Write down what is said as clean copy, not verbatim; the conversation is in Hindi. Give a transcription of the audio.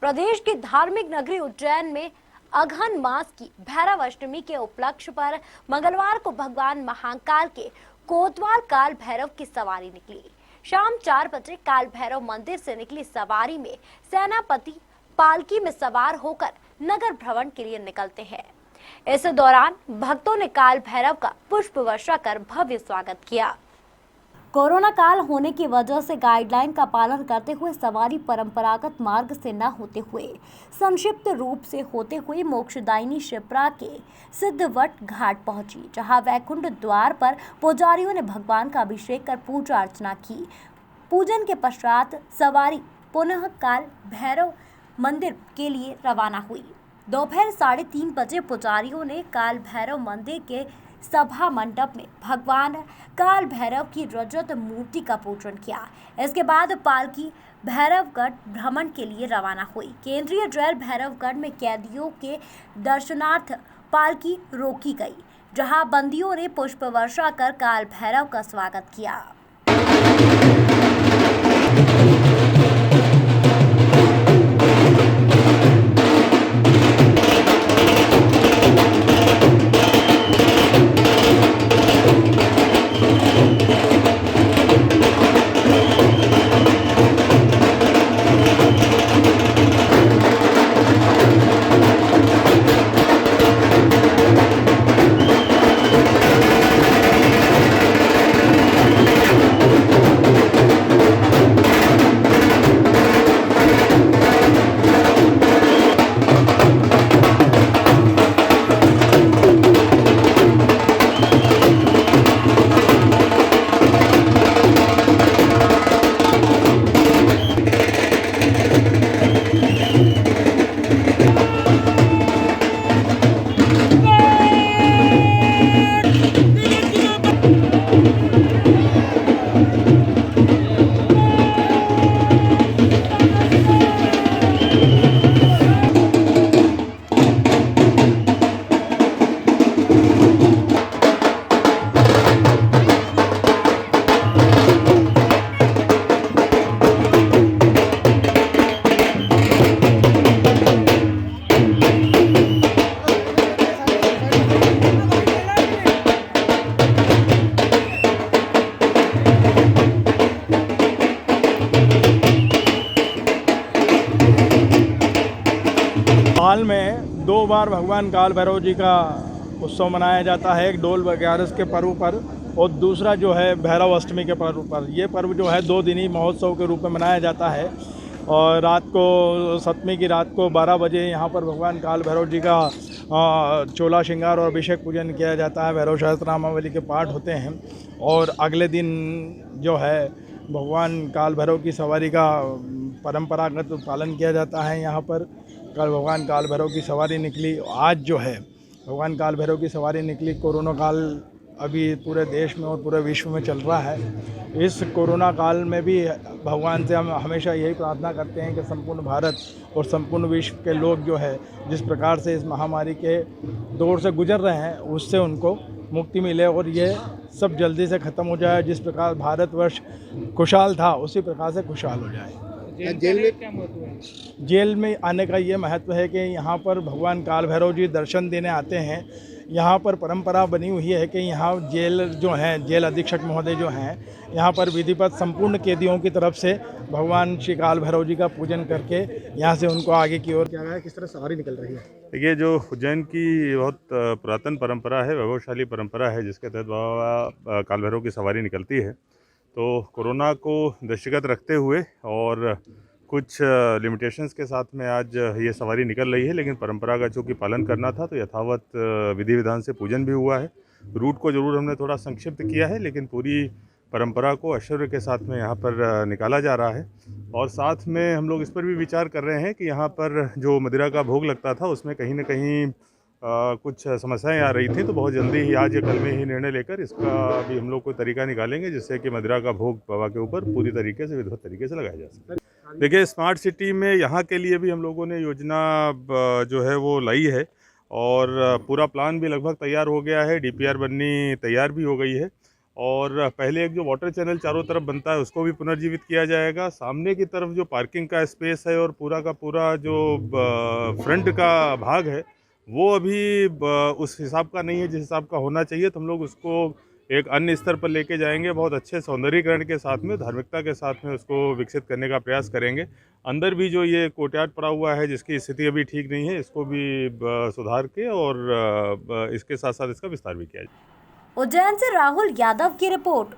प्रदेश की धार्मिक नगरी उज्जैन में अघन मास की भैरव अष्टमी के उपलक्ष्य पर मंगलवार को भगवान महाकाल के कोतवाल काल भैरव की सवारी निकली। शाम 4 बजे काल भैरव मंदिर से निकली सवारी में सेनापति पालकी में सवार होकर नगर भ्रमण के लिए निकलते हैं। इस दौरान भक्तों ने काल भैरव का पुष्प वर्षा कर भव्य स्वागत किया। कोरोना काल होने की वजह से गाइडलाइन का पालन करते हुए सवारी परंपरागत मार्ग से न होते हुए संक्षिप्त रूप से होते हुए मोक्षदायिनी शिप्रा के सिद्धवट घाट पहुंची, जहां वैकुंठ द्वार पर पुजारियों ने भगवान का अभिषेक कर पूजा अर्चना की। पूजन के पश्चात सवारी पुनः काल भैरव मंदिर के लिए रवाना हुई। दोपहर 3:30 बजे पुजारियों ने काल भैरव मंदिर के सभा मंडप में भगवान काल भैरव की रजत मूर्ति का पूजन किया। इसके बाद पालकी भैरवगढ़ भ्रमण के लिए रवाना हुई। केंद्रीय जेल भैरवगढ़ में कैदियों के दर्शनार्थ पालकी रोकी गई, जहां बंदियों ने पुष्प वर्षा कर काल भैरव का स्वागत किया। हाल में 2 बार भगवान काल भैरव जी का उत्सव मनाया जाता है, एक डोल ग्यारस के पर्व पर और दूसरा जो है भैरव अष्टमी के पर्व पर। ये पर्व जो है 2 दिनी महोत्सव के रूप में मनाया जाता है और रात को सप्तमी की रात को 12 बजे यहाँ पर भगवान काल भैरव जी का चोला श्रृंगार और अभिषेक पूजन किया जाता है। भैरव सहस्त्र नामावली के पाठ होते हैं और अगले दिन जो है भगवान काल भैरव की सवारी का परंपरागत पालन किया जाता है। यहाँ पर कल भगवान काल भैरव की सवारी निकली। आज जो है भगवान काल भैरव की सवारी निकली। कोरोना काल अभी पूरे देश में और पूरे विश्व में चल रहा है। इस कोरोना काल में भी भगवान से हम हमेशा यही प्रार्थना करते हैं कि संपूर्ण भारत और संपूर्ण विश्व के लोग जो है जिस प्रकार से इस महामारी के दौर से गुजर रहे हैं उससे उनको मुक्ति मिले और ये सब जल्दी से ख़त्म हो जाए। जिस प्रकार भारतवर्ष खुशहाल था उसी प्रकार से खुशहाल हो जाए। जेल में क्या महत्व है? जेल में आने का ये महत्व है कि यहाँ पर भगवान काल भैरव जी दर्शन देने आते हैं। यहाँ पर परंपरा बनी हुई है कि यहाँ जेल जो हैं, जेल अधीक्षक महोदय जो हैं, यहाँ पर विधिवत संपूर्ण कैदियों की तरफ से भगवान श्री काल भैरव जी का पूजन करके यहाँ से उनको आगे की ओर किया गया है। किस तरह सवारी निकल रही है? देखिए, जो उज्जैन की बहुत पुरातन परंपरा है, वैभवशाली परंपरा है, जिसके तहत बाबा काल भैरव की सवारी निकलती है। तो कोरोना को दृष्टिगत रखते हुए और कुछ लिमिटेशंस के साथ में आज ये सवारी निकल रही है, लेकिन परंपरा का चूँकि पालन करना था तो यथावत विधि विधान से पूजन भी हुआ है। रूट को ज़रूर हमने थोड़ा संक्षिप्त किया है, लेकिन पूरी परंपरा को ऐश्वर्य के साथ में यहाँ पर निकाला जा रहा है। और साथ में हम लोग इस पर भी विचार कर रहे हैं कि यहाँ पर जो मदिरा का भोग लगता था उसमें कहीं न कहीं कुछ समस्याएं आ रही थी, तो बहुत जल्दी ही आज या कल में ही निर्णय लेकर इसका भी हम लोग कोई तरीका निकालेंगे जिससे कि मदिरा का भोग बाबा के ऊपर पूरी तरीके से विधिवत तरीके से लगाया जा सके। देखिए, स्मार्ट सिटी में यहाँ के लिए भी हम लोगों ने योजना जो है वो लाई है और पूरा प्लान भी लगभग तैयार हो गया है। DPR बननी तैयार भी हो गई है और पहले एक जो वाटर चैनल चारों तरफ बनता है उसको भी पुनर्जीवित किया जाएगा। सामने की तरफ जो पार्किंग का स्पेस है और पूरा का पूरा जो फ्रंट का भाग है वो अभी उस हिसाब का नहीं है जिस हिसाब का होना चाहिए। तो हम लोग उसको एक अन्य स्तर पर लेके जाएंगे, बहुत अच्छे सौंदर्यीकरण के साथ में, धार्मिकता के साथ में उसको विकसित करने का प्रयास करेंगे। अंदर भी जो ये कोर्टयार्ड पड़ा हुआ है जिसकी स्थिति अभी ठीक नहीं है, इसको भी सुधार के और इसके साथ साथ इसका विस्तार भी किया जाए। उज्जैन से राहुल यादव की रिपोर्ट।